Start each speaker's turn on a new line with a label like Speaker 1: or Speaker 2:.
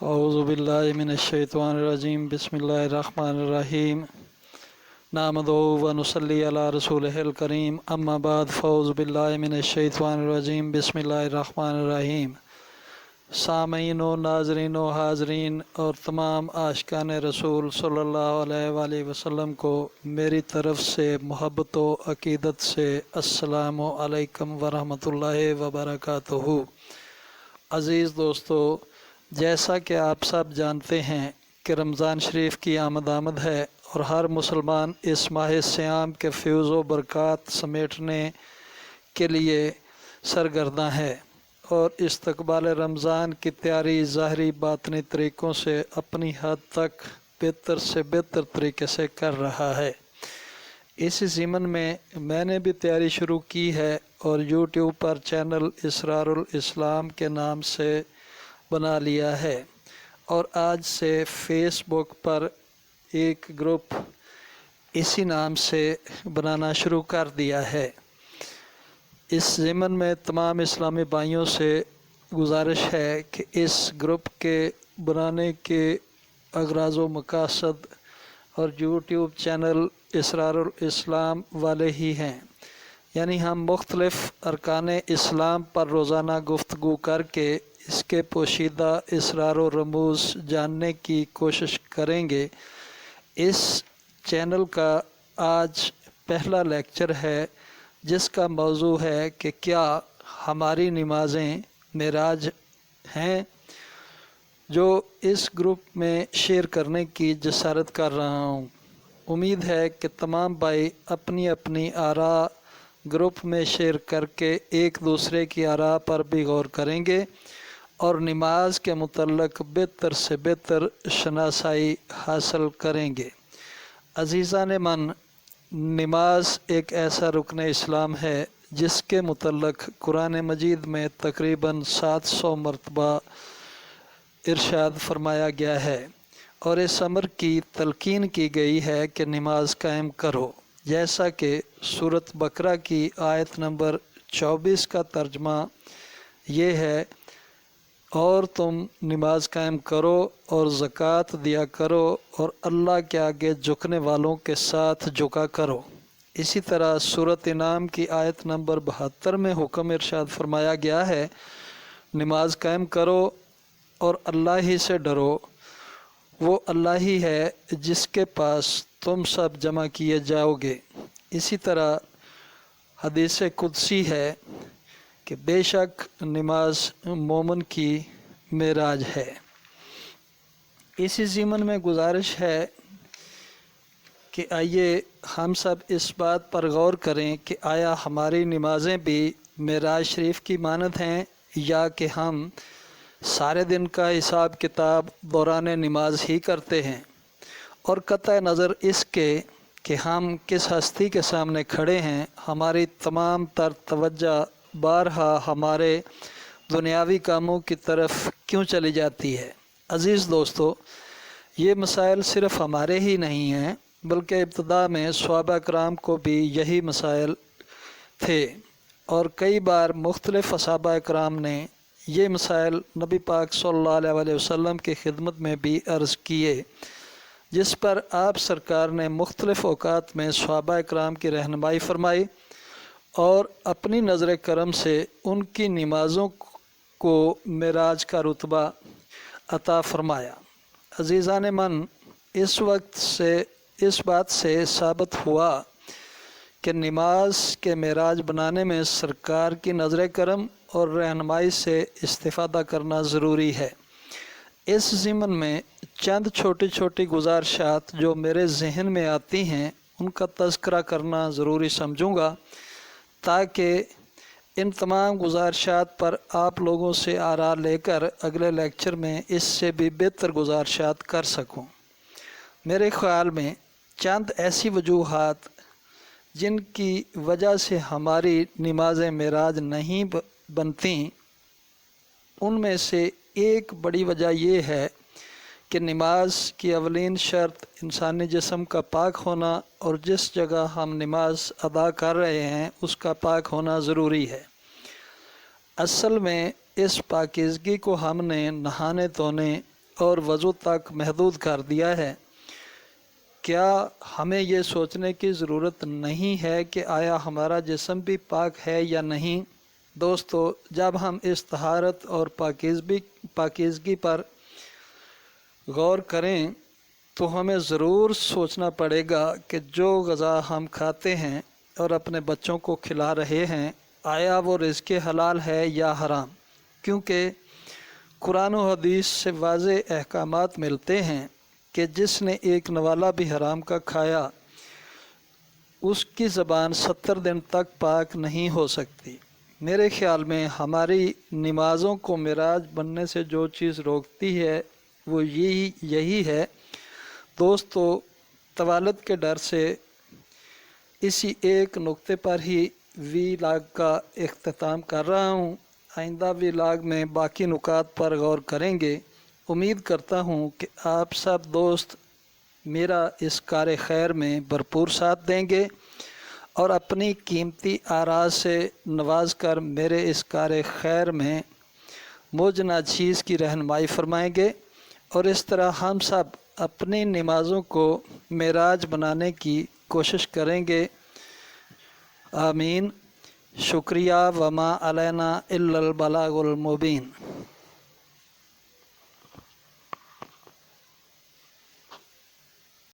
Speaker 1: औज़ु बिल्लाहि मिनश्शैतानिर्रजीम बिस्मिल्लाहिर्रहमानिर्रहीम नहमदुहु व नुसल्ली अला रसूलिहिल करीम अम्मा बाद फ़ौज़ु बिल्लाहि मिनश्शैतानिर्रजीम बिस्मिल्लाहिर्रहमानिर्रहीम। सामीन व नाज़रीन व हाज़रीन और तमाम आशिकान रसूल सल्लल्लाहु अलैहि वसल्लम को मेरी तरफ़ से मोहब्बत व अक़ीदत से अस्सलामु अलैकुम व रहमतुल्लाहि व बरकातुहू। अज़ीज़ दोस्तों, जैसा कि आप सब जानते हैं कि रमज़ान शरीफ की आमद है और हर मुसलमान इस माह सियाम के फ़ैज़ व बरक़ात समेटने के लिए सरगर्दा है और इस्तक़बाल रमज़ान की तैयारी ज़ाहरी बातनी तरीक़ों से अपनी हद तक बेहतर से बेहतर तरीके से कर रहा है। इस ज़िमन में मैंने भी तैयारी शुरू की है और यूट्यूब पर चैनल इसरारुल इस्लाम के नाम से बना लिया है और आज से फेसबुक पर एक ग्रुप इसी नाम से बनाना शुरू कर दिया है। इस ज़िमन में तमाम इस्लामी भाइयों से गुजारिश है कि इस ग्रुप के बनाने के अगराज़ व मकासद और यूट्यूब चैनल इसरारुल इस्लाम वाले ही हैं, यानी हम मुख्तलिफ़ अरकान इस्लाम पर रोज़ाना गुफ्तगू करके इसके पोशीदा इसरार व रमूज़ जानने की कोशिश करेंगे। इस चैनल का आज पहला लेक्चर है जिसका मौजू है कि क्या हमारी नमाज़ें मेराज हैं, जो इस ग्रुप में शेयर करने की जसारत कर रहा हूँ। उम्मीद है कि तमाम भाई अपनी अपनी आरा ग्रुप में शेयर करके एक दूसरे की आरा पर भी गौर करेंगे और नमाज के मुतल्लक़ बेहतर से बेहतर शनासाई हासिल करेंगे। अज़ीज़ान मन, नमाज एक ऐसा रुकन इस्लाम है जिसके मुतल्लक़ कुरान मजीद में तकरीबन 700 मरतबा इरशाद फरमाया गया है और इस अमर की तलकीन की गई है कि नमाज कायम करो, जैसा कि सूरत बकरा की आयत नंबर 24 का तर्जमा ये है, और तुम नमाज कायम करो और ज़कात दिया करो और अल्लाह के आगे झुकने वालों के साथ झुका करो। इसी तरह सूरत इनाम की आयत नंबर 72 में हुक्म इरशाद फरमाया गया है, नमाज कायम करो और अल्लाह ही से डरो, वो अल्लाह ही है जिसके पास तुम सब जमा किए जाओगे। इसी तरह हदीस कुदसी है कि बेशक नमाज मोमिन की मेराज है। इसी ज़िमन में गुजारिश है कि आइए हम सब इस बात पर गौर करें कि आया हमारी नमाज़ें भी मेराज शरीफ की मानद हैं या कि हम सारे दिन का हिसाब किताब दौरान नमाज ही करते हैं और कतई नज़र इसके कि हम किस हस्ती के सामने खड़े हैं, हमारी तमाम तर तवज्जो बारहा हमारे दुनियावी कामों की तरफ क्यों चली जाती है। अज़ीज़ दोस्तों, ये मसाइल सिर्फ़ हमारे ही नहीं हैं बल्कि इब्तिदा में सहाबा कराम को भी यही मसाइल थे और कई बार मुख्तलिफ़ सहाबा कराम ने ये मसाइल नबी पाक सल्लल्लाहु अलैहि वसल्लम की खिदमत में भी अर्ज़ किए, जिस पर आप सरकार ने मुख्तलिफ़ औक़ात में सहाबा कराम की रहनुमाई फरमाई और अपनी नज़र करम से उनकी नमाज़ों को मेराज का रुतबा अता फ़रमाया। अज़ीज़ान मन, इस वक्त से इस बात से साबित हुआ कि नमाज के मेराज बनाने में सरकार की नज़र करम और रहनुमाई से इस्तिफ़ादा करना ज़रूरी है। इस ज़िमन में चंद छोटी छोटी गुज़ारिशात जो मेरे जहन में आती हैं उनका तज़किरा करना ज़रूरी समझूँगा ताकि इन तमाम गुज़ारिशात पर आप लोगों से आरा लेकर अगले लेक्चर में इससे भी बेहतर गुज़ारिशात कर सकूं। मेरे ख़्याल में चंद ऐसी वजूहात जिनकी वजह से हमारी नमाज़ें मेराज नहीं बनती, उनमें से एक बड़ी वजह ये है कि नमाज की अवलीन शर्त इंसानी जिस्म का पाक होना और जिस जगह हम नमाज अदा कर रहे हैं उसका पाक होना ज़रूरी है। असल में इस पाकीज़गी को हमने नहाने धोने اور وضو تک محدود کر دیا ہے۔ کیا ہمیں یہ سوچنے کی ضرورت نہیں ہے کہ آیا ہمارا جسم بھی پاک ہے یا نہیں؟ دوستو، جب ہم اس طہارت اور پاکیزگی پر غور کریں تو ہمیں ضرور سوچنا پڑے گا کہ جو غذا ہم کھاتے ہیں اور اپنے بچوں کو کھلا رہے ہیں، آیا وہ رزق حلال ہے یا حرام؟ کیونکہ قرآن و حدیث سے واضح احکامات ملتے ہیں کہ جس نے ایک نوالا بھی حرام کا کھایا اس کی زبان 70 دن تک پاک نہیں ہو سکتی۔ میرے خیال میں ہماری نمازوں کو معراج بننے سے جو چیز روکتی ہے وہ یہی ہے۔ دوستو، طوالت کے ڈر سے اسی ایک نقطے پر ہی وی-لاگ کا اختتام کر رہا ہوں۔ آئندہ وی-لاگ میں باقی نکات پر غور کریں گے۔ امید کرتا ہوں کہ آپ سب دوست میرا اس کار خیر میں بھرپور ساتھ دیں گے اور اپنی قیمتی آراء سے نواز کر میرے اس کار خیر میں مجھ ناچیز کی رہنمائی فرمائیں گے، اور اس طرح ہم سب اپنی نمازوں کو معراج بنانے کی کوشش کریں گے۔ آمین۔ شکریہ۔ وما علینا الا البلاغ المبین۔